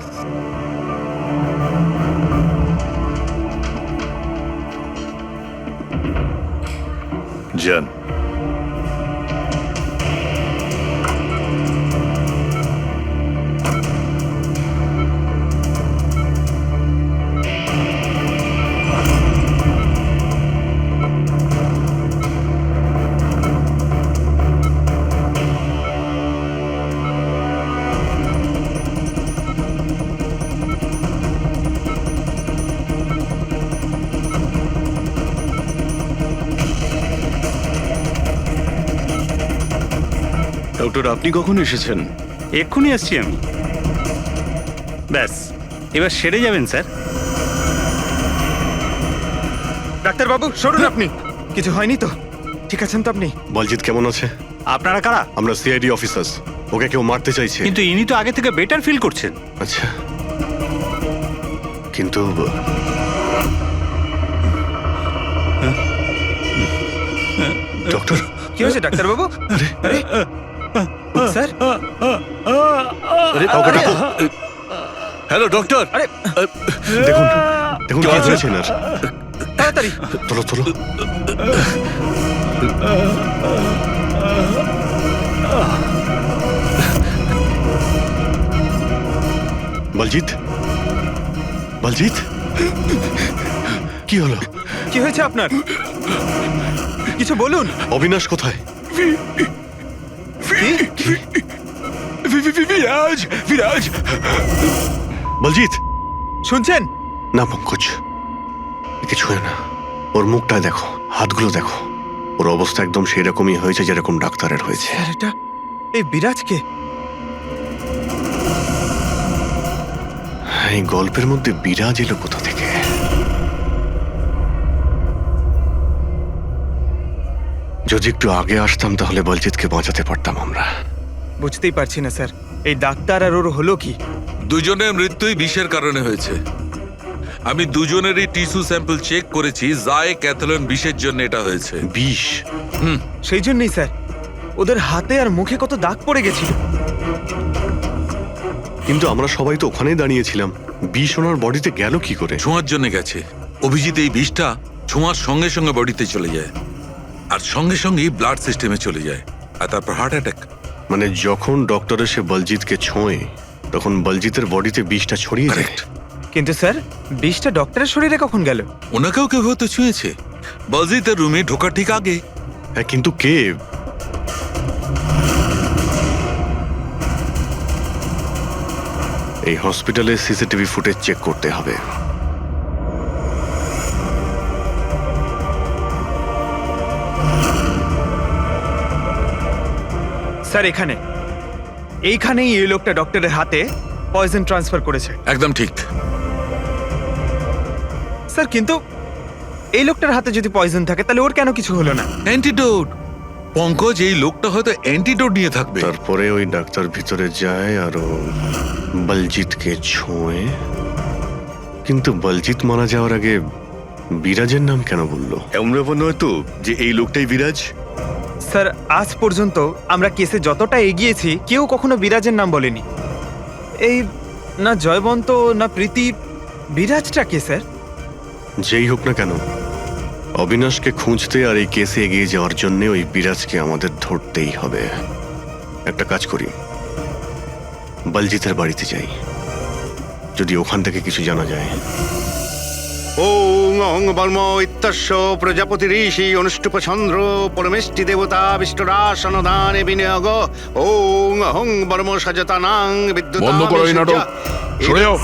Speaker 9: যান।
Speaker 1: ডক্টর, আপনি কখন এসেছেন?
Speaker 2: এক্ষুনি আসছি আমি। ব্যাস, এবার সেরে যাবেন স্যার।
Speaker 4: ডাক্তারবাবু সরুন আপনি। কিছু হয়নি তো? ঠিক আছেন তো আপনি?
Speaker 3: বলজিৎ কেমন আছে?
Speaker 2: আপনারা কারা?
Speaker 3: আমরা সিআইডি অফিসার্স। ওকে কেউ মারতে চাইছে।
Speaker 2: কিন্তু ইনি তো আগে থেকে বেটার ফিল করছেন।
Speaker 3: আচ্ছা, কিন্তু ডক্টর,
Speaker 4: কি হয়েছে ডাক্তারবাবু? আরে স্যার,
Speaker 3: কাউকে ডাকো।
Speaker 9: Hello doctor.
Speaker 4: আরে
Speaker 3: দেখুন দেখুন কি হয়েছে এনার।
Speaker 4: তাড়াতাড়ি
Speaker 3: তোলো তোলো। বলজিৎ, বলজিৎ, কি হলো?
Speaker 4: কি হয়েছে আপনার? কিছু বলুন।
Speaker 3: অবিনাশ কোথায়?
Speaker 6: বিরাজ, বিরাজ।
Speaker 3: বলজিৎ,
Speaker 4: শুনছেন?
Speaker 3: না পঙ্কজ, কিছু হয় না। ওর মুখটা দেখো, হাতগুলো দেখো, ওর অবস্থা একদম সেই রকমই হয়েছে যেরকম ডাক্তারের হয়েছে।
Speaker 4: স্যার, এটা এই বিরাজকে?
Speaker 3: এই গল্পের মধ্যে বিরাজ এলো কোথা থেকে? যদি একটু আগে আসতাম তাহলে বলজিৎকে বাঁচাতে পারতাম আমরা।
Speaker 4: বুঝতেই পারছি না স্যার, এই ডাক্তার আর ওর হলো কি?
Speaker 10: দুজনের মৃত্যুই বিষের কারণে হয়েছে। আমি দুজনেরই টিস্যু স্যাম্পল চেক করেছি, জায় ক্যাথলন বিষের জন্য এটা হয়েছে।
Speaker 3: বিষ?
Speaker 4: সেই জন্যই স্যার, ওদের হাতে আর মুখে কত দাগ পড়ে গেছিল।
Speaker 3: কিন্তু আমরা সবাই তো ওখানেই দাঁড়িয়েছিলাম, বিষ ওনার বডিতে গেল কি করে?
Speaker 10: ছোঁয়ার জন্য গেছে। অভিজিৎ, এই বিষটা ছোঁয়ার সঙ্গে সঙ্গে বডিতে চলে যায়, আর সঙ্গে সঙ্গেই ব্লাড সিস্টেমে চলে যায়, আর তারপর হার্ট অ্যাটাক।
Speaker 3: মানে যখন ডক্টর এসে বলজিৎকে ছোঁয় তখন বলজিতের বডিতে বিষটা ছড়িয়ে যায়।
Speaker 4: কিন্তু স্যার, বিষটা ডক্টরের শরীরে কখন গেল?
Speaker 10: ওনাকেও কেউ হয়তো ছুঁয়েছে। বলজিতের রুমে ঢোকার ঠিক আগে।
Speaker 3: হ্যাঁ, কিন্তু কে? এই হসপিটালে সিসিটিভি ফুটেজ চেক করতে হবে।
Speaker 4: স্যার এইখানেই এই লোকটা ডক্টরের হাতে পয়জন ট্রান্সফার করেছে।
Speaker 10: একদম ঠিক।
Speaker 4: স্যার কিন্তু এই লোকটার হাতে যদি পয়জন থাকে তাহলে ওর কেন কিছু হলো না?
Speaker 10: অ্যান্টিডোট। পঙ্কজ, এই লোকটা হয়তো অ্যান্টিডোট নিয়ে থাকবে।
Speaker 3: তারপরে ওই ডাক্তার ভিতরে যায় আর ও বলজিৎকে ছোঁয়ে। কিন্তু বলজিৎ মারা যাওয়ার আগে বিরাজের নাম কেন বললো?
Speaker 9: এমন ব্যাপার নয় তো যে এই লোকটাই বিরাজ?
Speaker 4: স্যার আজ পর্যন্ত আমরা কেসে যতটা এগিয়েছি কেউ কখনো বিরাজের নাম বলেনি। এই না জয়বন্ত না প্রীতি, বিরাজটা কে স্যার?
Speaker 3: যেই হোক না কেন, অবিনাশকে খুঁজতে আর এই কেসে এগিয়ে যাওয়ার জন্য ওই বিরাজকে আমাদের ধরতেই হবে। একটা কাজ করি, বলজিতের বাড়িতে যাই, যদি ওখান থেকে কিছু জানা যায়।
Speaker 5: ওং অহং বর্ম ইত্যস্য প্রজাপতি ঋষি অনুষ্ঠুপ চন্দ্র পরমেষ্টি দেবতা বিষ্ণুরাসনদানে বিনিয়োগ। ওং অহং বর্ম সজতানাং বিদ্যুৎ।
Speaker 6: বন্ধ করো এই নাটক, সরে যাও।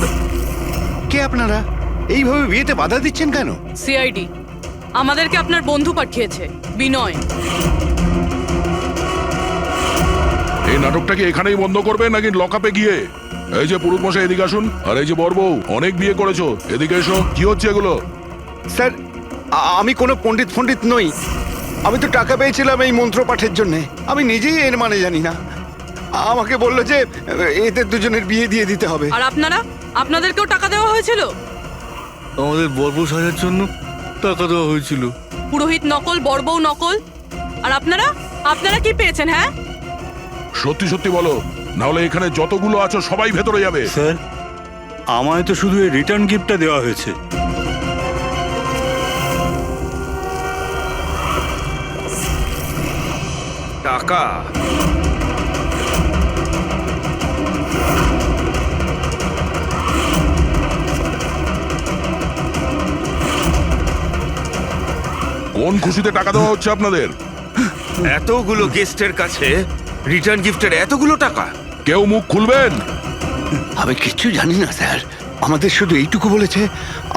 Speaker 5: কে আপনারা? এইভাবে বিয়েতে বাধা দিচ্ছেন কেন?
Speaker 8: সিআইডি আমাদেরকে আপনার বন্ধু পাঠিয়েছে, বিনয়।
Speaker 6: এই নাটকটাকে এখানেই বন্ধ করবে নাকি লকআপে গিয়ে? এই যে পুরুষ মশাই, এদিকে আসুন। আর এই যে বরবউ, অনেক বিয়ে করেছো, এদিকে এসো। কি হচ্ছে এগুলো?
Speaker 5: স্যার আমি কোনো পণ্ডিত নই। আমি তো টাকা পেয়েছিলাম এই মন্ত্র পাঠের জন্য। আমি নিজেই এর মানে জানি না। আমাকে বললো যে এদের দুজনের বিয়ে দিয়ে দিতে হবে।
Speaker 8: আর আপনাদেরকেও টাকা দেওয়া হয়েছিল?
Speaker 9: আমাদের বর্ব সাজার জন্য টাকা দেওয়া হয়েছিল।
Speaker 8: পুরোহিত নকল, বড়বউ নকল। আর আপনারা কি পেয়েছেন? হ্যাঁ,
Speaker 6: সত্যি সত্যি বলো, না হলে এখানে যতগুলো আছো সবাই ভেতরে যাবে।
Speaker 2: স্যার, আমায় তো শুধু এই রিটার্ন গিফটটা দেওয়া হয়েছে।
Speaker 7: টাকা?
Speaker 6: কোন খুশিতে টাকা দেওয়া হচ্ছে আপনাদের?
Speaker 7: এতগুলো গেস্টের কাছে রিটার্ন গিফটের এতগুলো টাকা?
Speaker 6: কেউ মুখ খুলবেন?
Speaker 5: আমি কিচ্ছু জানি না স্যার। আমাদের শুধু এইটুকু বলেছে,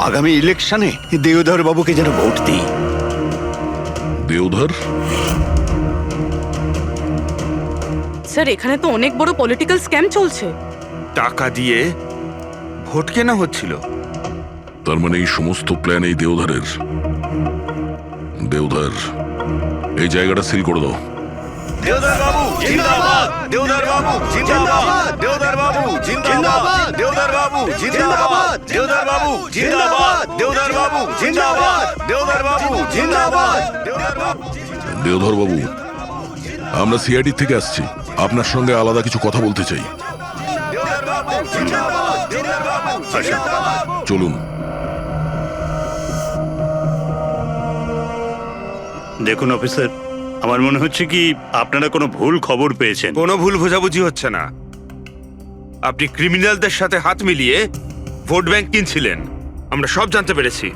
Speaker 5: আগামী ইলেকশনে দেওধর বাবুকে যেন ভোট দিই।
Speaker 6: দেওধর?
Speaker 8: স্যার এখানে তো অনেক বড় পলিটিক্যাল স্ক্যাম চলছে।
Speaker 7: টাকা দিয়ে ভোট কেনা হচ্ছিল?
Speaker 6: তার মানে এই সমস্ত প্ল্যান এই দেওধরের। দেওধর, এই জায়গাটা সিল করে দাও।
Speaker 9: দেওধর বাবু জিন্দাবাদ! দেওধর বাবু জিন্দাবাদ! দেওধর বাবু জিন্দাবাদ! দেওধর বাবু জিন্দাবাদ! দেওধর বাবু জিন্দাবাদ! দেওধর বাবু জিন্দাবাদ! দেওধর বাবু জিন্দাবাদ! দেওধর বাবু।
Speaker 6: দেওধর বাবু, আমরা সিআইডি থেকে আসছি, আপনার সঙ্গে আলাদা কিছু কথা বলতে চাই।
Speaker 9: দেওধর বাবু জিন্দাবাদ! দেওধর বাবু জিন্দাবাদ!
Speaker 6: চলুন।
Speaker 2: দেখুন অফিসার, আমার মনে হচ্ছে কি আপনারা কোনো ভুল খবর পেয়েছেন।
Speaker 7: কোনো ভুল বোঝাবুঝি হচ্ছে না। আপনি ক্রিমিনালদের সাথে হাত মিলিয়ে ভোট ব্যাংক কিনছিলেন, আমরা সব জানতে পেরেছি।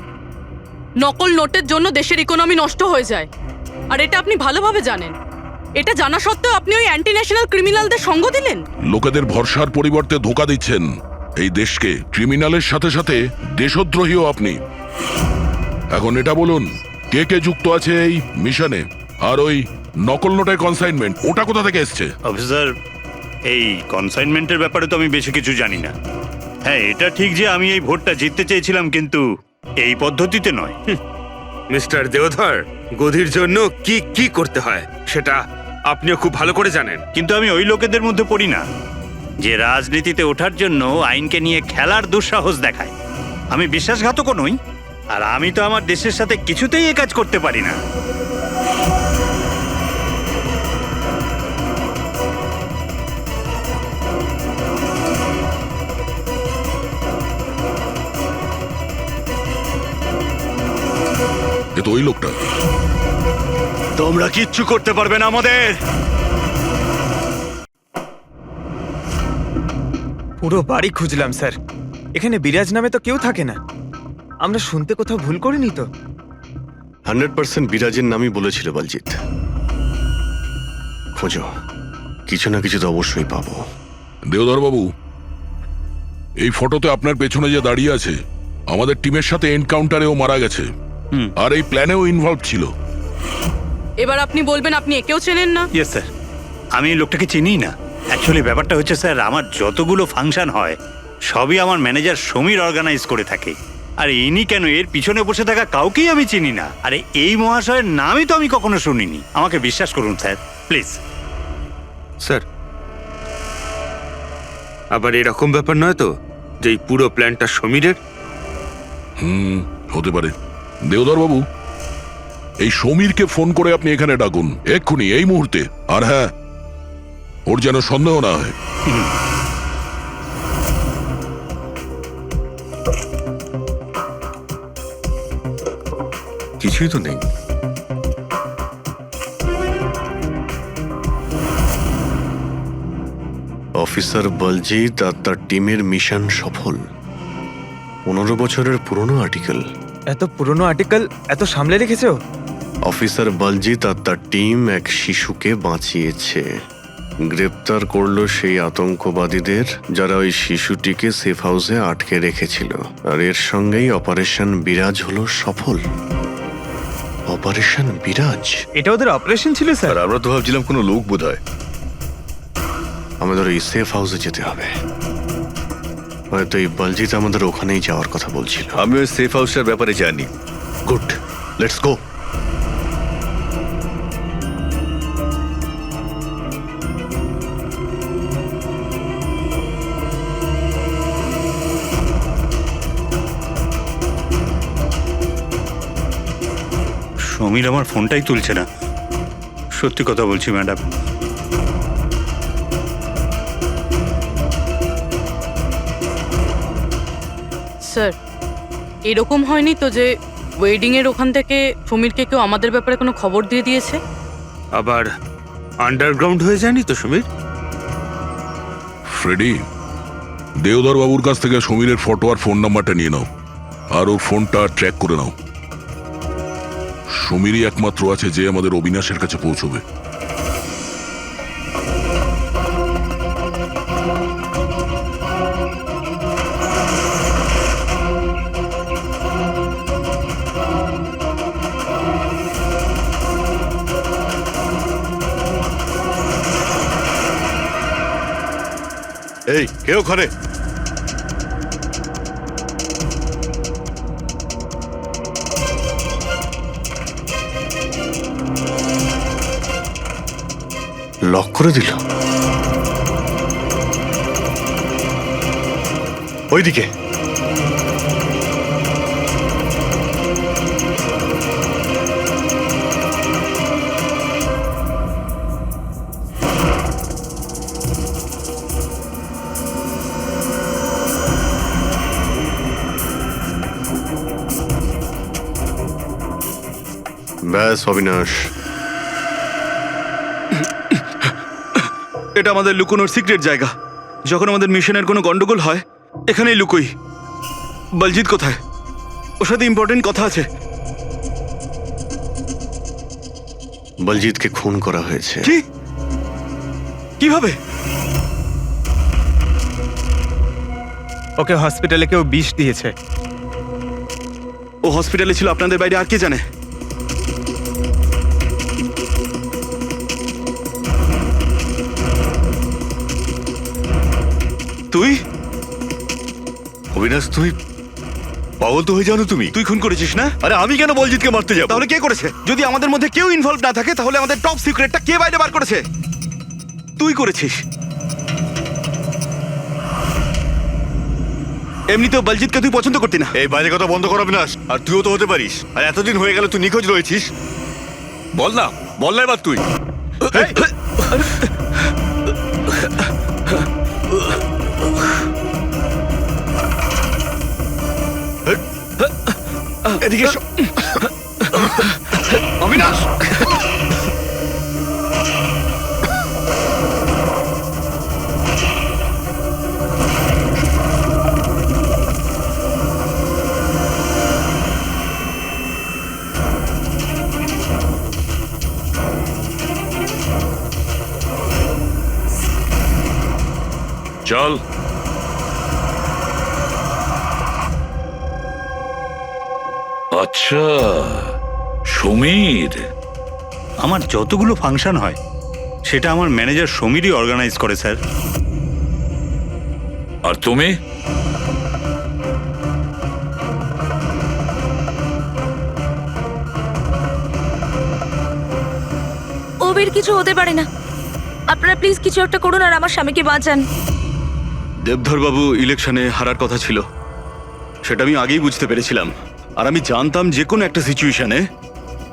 Speaker 8: নকল নোটের জন্য দেশের ইকোনমি নষ্ট হয়ে যায়, আর এটা আপনি ভালোভাবে জানেন। এটা জানা সত্ত্বেও আপনি ওই অ্যান্টি ন্যাশনাল ক্রিমিনালদের সঙ্গ দিলেন।
Speaker 6: লোকেদের ভরসার পরিবর্তে ধোঁকা দিচ্ছেন এই দেশকে। ক্রিমিনালের সাথে সাথে দেশদ্রোহীও আপনি। এখন এটা বলুন, কে কে যুক্ত আছে এই মিশনে? আর ওই নকল নোটের কনসাইনমেন্ট, ওটা কোথা থেকে এসছে?
Speaker 2: অফিসার, এই কনসাইনমেন্টের ব্যাপারে তো আমি বেশি কিছু জানি না। হ্যাঁ, এটা ঠিক যে আমি এই ভোটটা জিততে চেয়েছিলাম, কিন্তু এই পদ্ধতিতে নয়।
Speaker 7: মিস্টার দেওধর, গদির জন্য কি কি করতে হয় সেটা আপনিও খুব ভালো করে জানেন।
Speaker 2: কিন্তু আমি ওই লোকেদের মধ্যে পড়ি না যে রাজনীতিতে ওঠার জন্য আইনকে নিয়ে খেলার দুঃসাহস দেখায়। আমি বিশ্বাসঘাতকও নই, আর আমি তো আমার দেশের সাথে কিছুতেই এ কাজ করতে পারি না।
Speaker 6: এ তো ওই লোকটা।
Speaker 2: তোমরা কিচ্ছু করতে পারবে না আমাদের।
Speaker 4: পুরো বাড়ি খুঁজলাম স্যার, এখানে বিরাজ নামে তো কেউ থাকে না। আমরা শুনতে কোথাও ভুল করিনি তো?
Speaker 3: 100% বিরাজের নামই বলেছিল বলজিৎ। খোঁজো, কিছু না কিছু তো অবশ্যই পাবো।
Speaker 6: দেওধর বাবু, এই ফটোতে আপনার পেছনে যে দাঁড়িয়ে আছে আমাদের টিমের সাথে এনকাউন্টারেও মারা গেছে, আর এই প্ল্যানেও ইনভলভ ছিল।
Speaker 8: এবার আপনি বলবেন আপনি একেও চেনেন না?
Speaker 2: ইয়েস স্যার, আমি এই লোকটাকে চিনিই না। অ্যাকচুয়ালি ব্যাপারটা হচ্ছে স্যার, আমার যতগুলো ফাংশন হয় সবই আমার ম্যানেজার সমীর অর্গানাইজ করে থাকে। আর ইনি কেন, এর পিছনে বসে থাকা কাউকেই আমি চিনি না। আরে এই মহাশয়ের নামই তো আমি কখনো শুনিনি। আমাকে বিশ্বাস করুন স্যার, প্লিজ।
Speaker 7: স্যার, আবার এরকম ব্যাপার নয় তো যে এই পুরো প্ল্যানটা সমীরের?
Speaker 6: হতে পারে। দেওধর বাবু, এই সমীরকে ফোন করে আপনি এখানে ডাকুন এক্ষুনি, এই মুহূর্তে। আর হ্যাঁ, ওর যেন সন্দেহ না হয়।
Speaker 9: কিছুই তো নেই।
Speaker 3: অফিসার বলজিৎ আর তার টিমের মিশন সফল। 15 বছরের পুরনো আর্টিকেল।
Speaker 4: এত পুরনো আর্টিকেল এত সামলে রেখেছো?
Speaker 3: অফিসার বলজিৎ আর তার টিম এক শিশুকে বাঁচিয়েছে। গ্রেপ্তার করলো সেই আতঙ্কবাদীদের যারা ওই শিশুটিকে সেফ হাউসে আটকে রেখেছিল। আর এর সঙ্গেই অপারেশন বিরাজ হলো সফল। অপারেশন বিরাজ?
Speaker 4: এটা ওদের অপারেশন ছিল স্যার?
Speaker 9: আর আমরা তো ভাবছিলাম কোনো লোক বোধ হয়।
Speaker 3: আমাদের ওই সেফ হাউসে যেতে হবে। হয়তো এই বলজিৎ আমাদের ওখানেই যাওয়ার কথা বলছিল।
Speaker 9: আমি ওই সেফ হাউসের ব্যাপারে জানি।
Speaker 3: Good, let's go.
Speaker 2: সমীর আমার ফোনটাই তুলছে না। সত্যি কথা বলছি ম্যাডাম।
Speaker 8: স্যার, এরকম হয়নি তো যে ওয়েডিং এর ওখান থেকে সমীরকে কেউ আমাদের ব্যাপারে কোনো খবর দিয়ে দিয়েছে?
Speaker 7: আবার আন্ডারগ্রাউন্ড হয়ে যায়নি তো সমীর?
Speaker 6: ফ্রেডি, দেওধর বাবুর কাছ থেকে সমীরের ফটো আর ফোন নাম্বারটা নিয়ে নাও, আর ওর ফোনটা ট্র্যাক করে নাও। সমীরই একমাত্র আছে যে আমাদের অবিনাশের কাছে পৌঁছবে।
Speaker 3: এই কে ওখানে? লক করে দিল। ওইদিকে। ব্যাস অবিনাশ,
Speaker 1: এটা আমাদের লুকোনোর সিক্রেট জায়গা। যখন আমাদের মিশনের কোনো গন্ডগোল হয় এখানেই লুকোই। বলজিৎ কোথায়? ওর সাথে ইম্পর্টেন্ট কথা আছে।
Speaker 3: বলজিৎকে খুন করা হয়েছে।
Speaker 1: কি? কিভাবে?
Speaker 4: ওকে হসপিটালে কেউ বিষ দিয়েছে।
Speaker 1: ও হসপিটালে ছিল, আপনাদের বাইরে আর কে জানে? তুই?
Speaker 9: অবিনাশ, তুমি পাগল তো হয়ে যাও না তুমি?
Speaker 1: তুই খুন করেছিস না?
Speaker 9: আরে আমি কেন বলজিৎকে মারতে যাব?
Speaker 1: তাহলে কে করেছে? যদি আমাদের মধ্যে কেউ ইনভলভ না থাকে তাহলে আমাদের টপ সিক্রেটটা কে বাইরে বার করেছে? তুই করেছিস। এমনিতেও বলজিৎকে তুই পছন্দ করতি না।
Speaker 9: এই বাজে কথা বন্ধ কর অবিনাশ। আর তুইও তো হতে পারিস। আর এতদিন হয়ে গেল তুই নিখোঁজ রয়েছিস। বল না, বল না এবার তুই।
Speaker 3: এদিকে অবিনাশ।
Speaker 10: চল। আচ্ছা, সমীর।
Speaker 2: আমার যতগুলো ফাংশন হয় সেটা আমার ম্যানেজার সমীরই অর্গানাইজ করে স্যার।
Speaker 10: আর তুমি?
Speaker 11: ওবির কিছু হতে পারে না। আপনারা প্লিজ কিছু একটা করুন আর আমার স্বামীকে বাঁচান।
Speaker 1: দেবধরবাবু ইলেকশনে হারার কথা ছিল, সেটা আমি আগেই বুঝতে পেরেছিলাম। আর আমি জানতাম যে কোনো একটা সিচুয়েশনে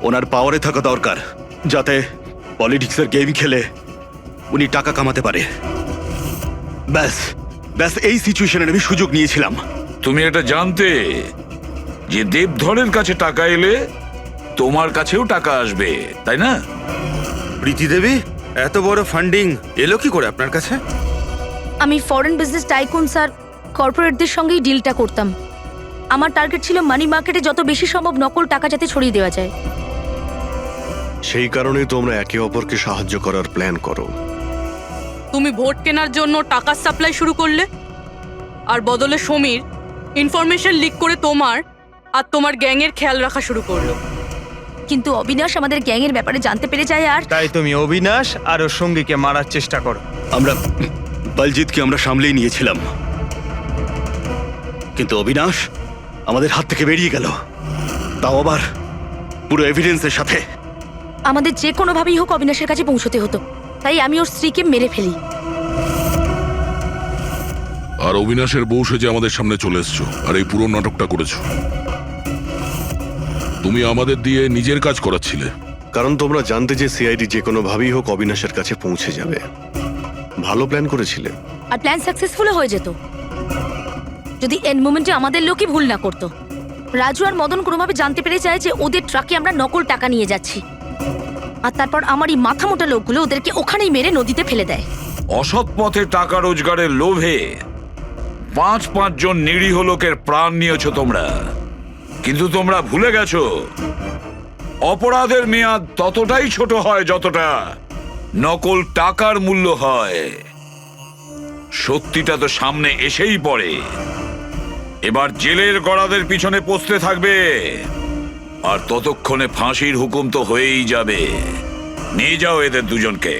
Speaker 1: ওনার পাওয়ারে থাকা দরকার, যাতে পলিটিক্সের গেম খেলে উনি টাকা কামাতে পারে। ব্যাস ব্যাস এই সিচুয়েশনের আমি সুযোগ নিয়েছিলাম।
Speaker 10: তুমি এটা জানতে যে দেবধরের কাছে টাকা এলে তোমার কাছেও টাকা আসবে, তাই না?
Speaker 7: প্রীতি দেবী, এত বড় ফান্ডিং এলো কি করে আপনার কাছে?
Speaker 11: আমি ফরেন বিজনেস টাইকুন স্যার কর্পোরেটদের সঙ্গেই ডিলটা করতাম। আমার টার্গেট ছিল মানি মার্কেটে যত বেশি সম্ভব নকল টাকা যাতে ছড়িয়ে দেওয়া যায়।
Speaker 3: সেই কারণেই তোমরা একে অপরকে সাহায্য করার প্ল্যান করো।
Speaker 8: তুমি ভোট কেনার জন্য টাকার সাপ্লাই শুরু করলে, আর বদলে সমীর ইনফরমেশন লিক করে তোমার আর তোমার গ্যাংয়ের খেয়াল রাখা শুরু করলো।
Speaker 11: কিন্তু অবিনাশ আমাদের গ্যাংয়ের ব্যাপারে জানতে পেরে যায় আর
Speaker 4: তাই তুমি অবিনাশ আর ওর সঙ্গীকে মারার চেষ্টা করো।
Speaker 1: আমরা বলজিৎকে আমরা সামলেই নিয়েছিলাম, কিন্তু অবিনাশ আমাদের হাত থেকে বেরিয়ে গেল, তাও আবার পুরো এভিডেন্সের সাথে।
Speaker 11: আমাদের যে কোনোভাবেই হোক অবিনাশের কাছে পৌঁছতে হতো, তাই আমি ওর স্ত্রীকে মেরে ফেলি।
Speaker 6: আর অবিনাশের বউ সেজে আমাদের সামনে চলে এসছো আর এই পুরো নাটকটা করেছো। তুমি আমাদের দিয়ে নিজের কাজ করাচ্ছিলে।
Speaker 3: কারণ তোমরা জানতে যে সিআইডি যে কোনোভাবেই হোক অবিনাশের কাছে পৌঁছে যাবে। ভালো প্ল্যান করেছিলে।
Speaker 11: আর প্ল্যান সাকসেসফুল হয়ে যেত যদি এন্ড মোমেন্টে আমাদের লোকই ভুল না করতো। রাজু আর মদন কোনোভাবে জানতে পেরে যায় যে ওদের ট্রাকে আমরা নকল টাকা নিয়ে যাচ্ছি, আর তারপর আমার এই মাথা মোটা লোকগুলো ওদেরকে ওখানেই মেরে নদীতে ফেলে দেয়।
Speaker 10: অসৎ পথে টাকা রোজগারের লোভে 5 জন নিরীহ লোকের প্রাণ নিয়েছো তোমরা, কিন্তু তোমরা ভুলে গেছো অপরাধের মেয়াদ ততটাই ছোট হয় যতটা নকল টাকার মূল্য হয়। সত্যিটা তো সামনে এসেই পড়ে। এবার জেলের গড়াদের পিছনে পৌঁছতে থাকবে, আর ততক্ষণে ফাঁসির হুকুম তো হয়েই যাবে। নিয়ে যাও এদের দুজনকে।